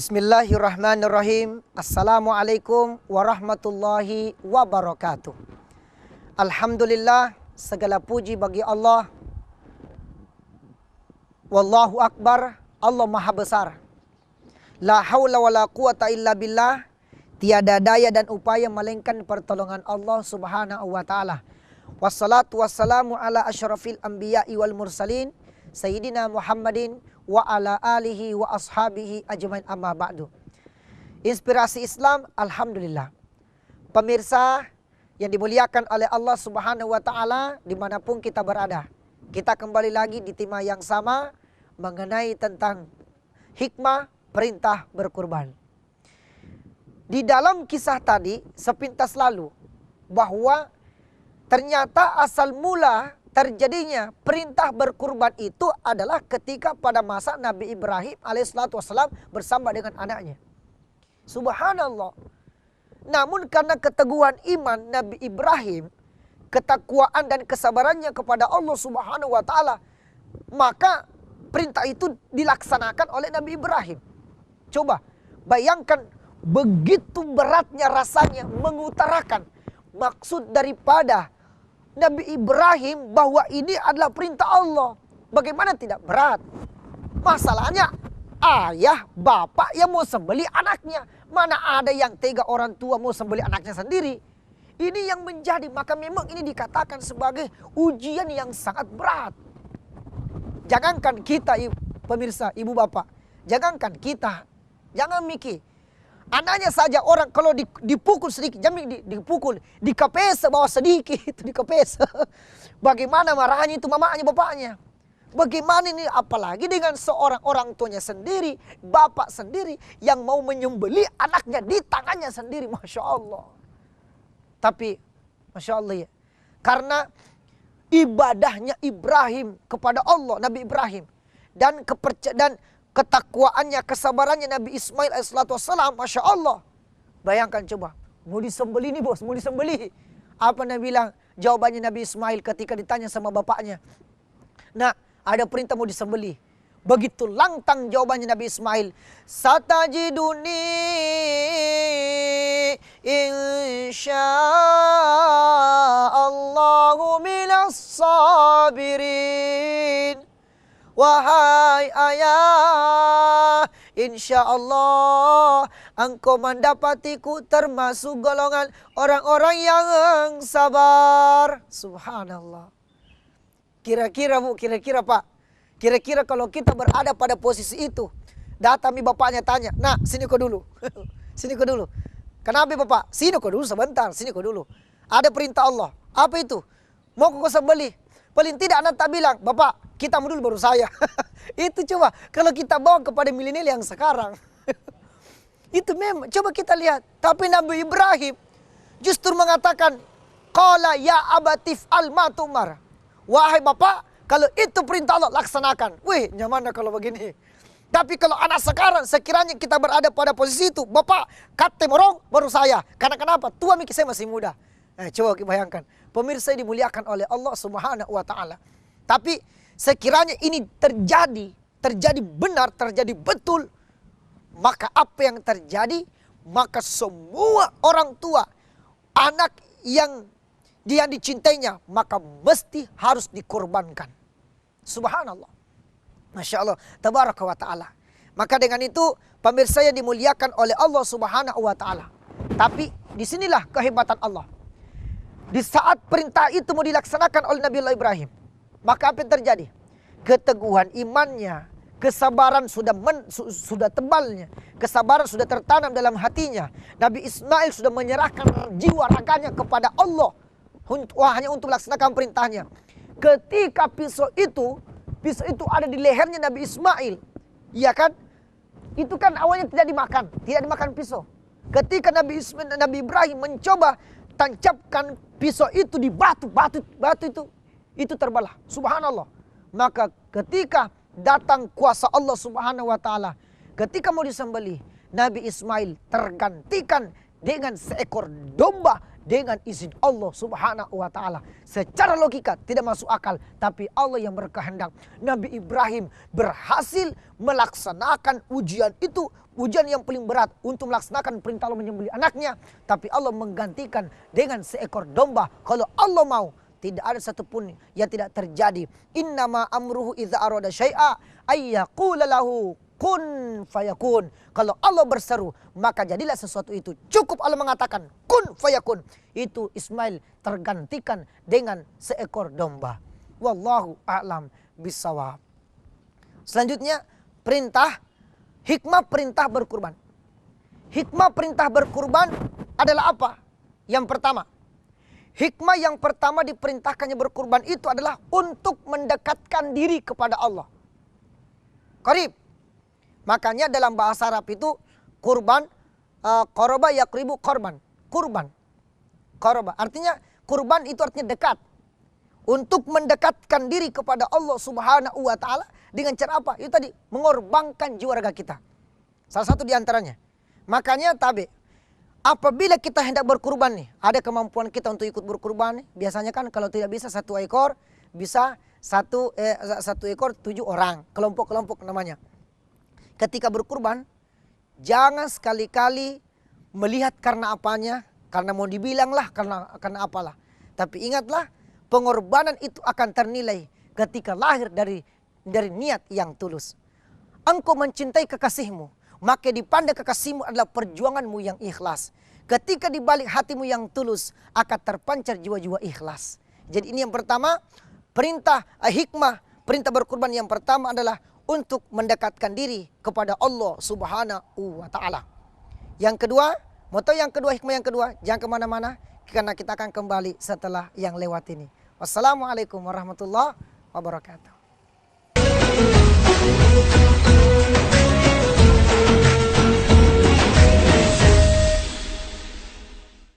Bismillahirrahmanirrahim. Assalamualaikum warahmatullahi wabarakatuh. Alhamdulillah, segala puji bagi Allah. Wallahu akbar, Allah maha besar. La haula wala quwata illa billah. Tiada daya dan upaya melainkan pertolongan Allah subhanahu wa ta'ala. Wassalatu wassalamu ala asyrafil anbiya'i wal mursalin Sayyidina Muhammadin wa ala alihi wa ashabihi ajmain, amma ba'du. Inspirasi Islam, alhamdulillah. Pemirsa yang dimuliakan oleh Allah subhanahu wa ta'ala dimanapun kita berada. Kita kembali lagi di tema yang sama mengenai tentang hikmah perintah berkurban. Di dalam kisah tadi sepintas lalu bahwa ternyata asal mula terjadinya perintah berkurban itu adalah ketika pada masa Nabi Ibrahim alaihissalam bersama dengan anaknya. Subhanallah. Namun karena keteguhan iman Nabi Ibrahim, ketakwaan dan kesabarannya kepada Allah subhanahu wa ta'ala, maka perintah itu dilaksanakan oleh Nabi Ibrahim. Coba bayangkan begitu beratnya rasanya mengutarakan maksud daripada Nabi Ibrahim bahwa ini adalah perintah Allah. Bagaimana tidak berat? Masalahnya ayah, bapak yang mau sembelih anaknya. Mana ada yang tega orang tua mau sembelih anaknya sendiri. Ini yang menjadi, maka memang ini dikatakan sebagai ujian yang sangat berat. Jangankan kita pemirsa, ibu bapak. Jangankan kita. Jangan mikir. Anaknya saja orang kalau dipukul sedikit, jamin dipukul, dikepes bawah sedikit, dikepes. Bagaimana marahnya itu mamanya, bapaknya. Bagaimana ini apalagi dengan seorang orang tuanya sendiri, bapak sendiri yang mau menyembelih anaknya di tangannya sendiri, Masya Allah. Tapi, Masya Allah ya, karena ibadahnya Ibrahim kepada Allah, Nabi Ibrahim, dan ketakwaannya, kesabarannya Nabi Ismail alaihissalam, Masya Allah. Bayangkan coba, mau disembelih nih bos, mau disembelih. Apa Nabi bilang? Jawabannya Nabi Ismail ketika ditanya sama bapaknya. Nah, ada perintah mau disembelih. Begitu lantang jawabannya Nabi Ismail. Satajiduni insya'allahu minas sabirin. Wahai ayah, insya Allah engkau mendapatiku termasuk golongan orang-orang yang sabar. Subhanallah. Kira-kira bu, kira-kira pak, kira-kira kalau kita berada pada posisi itu, datang bapaknya tanya, nah sini kau dulu, sini kau dulu. Kenapa bapak? Sini kau dulu sebentar, sini kau dulu. Ada perintah Allah. Apa itu? Mau kau sembelih? Paling tidak anak tak bilang, bapak kita mau dulu baru saya. Itu coba kalau kita bawa kepada milenial yang sekarang. Itu memang, coba kita lihat. Tapi Nabi Ibrahim justru mengatakan, qala ya abatif al-matumar. Wahai bapak, kalau itu perintah Allah laksanakan. Wih, nyaman kalau begini. Tapi kalau anak sekarang sekiranya kita berada pada posisi itu, bapak kate morong baru saya. Karena kenapa? Tua mikir saya masih muda. Coba kita bayangkan. Pemirsa dimuliakan oleh Allah subhanahu wa ta'ala. Tapi sekiranya ini terjadi benar, terjadi betul, maka apa yang terjadi? Maka semua orang tua, anak yang dia dicintainya, maka mesti harus dikorbankan. Subhanallah. Masya Allah. Tabaraka wa ta'ala. Maka dengan itu, pemirsa yang dimuliakan oleh Allah subhanahu wa ta'ala. Tapi disinilah kehebatan Allah. Di saat perintah itu mau dilaksanakan oleh Nabi Allah Ibrahim, maka apa yang terjadi? Keteguhan imannya, kesabaran sudah tebalnya, kesabaran sudah tertanam dalam hatinya. Nabi Ismail sudah menyerahkan jiwa raganya kepada Allah, hanya untuk melaksanakan perintahnya. Ketika pisau itu ada di lehernya Nabi Ismail, ya kan? Itu kan awalnya tidak dimakan pisau. Ketika Nabi Ibrahim mencoba tancapkan pisau itu di batu itu terbelah. Subhanallah. Maka ketika datang kuasa Allah subhanahu wa ta'ala, ketika mau disembelih, Nabi Ismail tergantikan dengan seekor domba dengan izin Allah Subhanahu wa taala. Secara logika tidak masuk akal, tapi Allah yang berkehendak. Nabi Ibrahim berhasil melaksanakan ujian itu, ujian yang paling berat untuk melaksanakan perintah Allah menyembelih anaknya, tapi Allah menggantikan dengan seekor domba. Kalau Allah mau, tidak ada satupun yang tidak terjadi. Innama amruhu idza arada syai'a ayyaqula lahu kun fayakun. Kalau Allah berseru, maka jadilah sesuatu itu. Cukup Allah mengatakan kun fayakun. Itu Ismail tergantikan dengan seekor domba. Wallahu a'lam bissawab. Selanjutnya perintah, hikmah perintah berkurban. Hikmah perintah berkurban adalah apa? Yang pertama, hikmah yang pertama diperintahkannya berkurban itu adalah untuk mendekatkan diri kepada Allah. Qarib. Makanya dalam bahasa Arab itu kurban, qoroba yaqribu korban. Kurban. Qoroba. Artinya kurban itu artinya dekat. Untuk mendekatkan diri kepada Allah Subhanahu wa taala dengan cara apa? Itu tadi, mengorbankan jiwa raga kita. Salah satu di antaranya. Makanya tabe, apabila kita hendak berkurban nih, ada kemampuan kita untuk ikut berkurban nih. Biasanya kan kalau tidak bisa 1 ekor, bisa satu ekor 7 orang. Kelompok-kelompok namanya. Ketika berkurban, jangan sekali-kali melihat karena apanya, karena mau dibilang lah, karena apalah. Tapi ingatlah, pengorbanan itu akan ternilai ketika lahir dari niat yang tulus. Engkau mencintai kekasihmu, maka dipandang kekasihmu adalah perjuanganmu yang ikhlas. Ketika di balik hatimu yang tulus, akan terpancar jiwa-jiwa ikhlas. Jadi ini yang pertama, perintah hikmah, perintah berkurban yang pertama adalah untuk mendekatkan diri kepada Allah Subhanahu wa taala. Yang kedua, moto yang kedua, hikmah yang kedua, jangan kemana-mana karena kita akan kembali setelah yang lewat ini. Wassalamualaikum warahmatullahi wabarakatuh.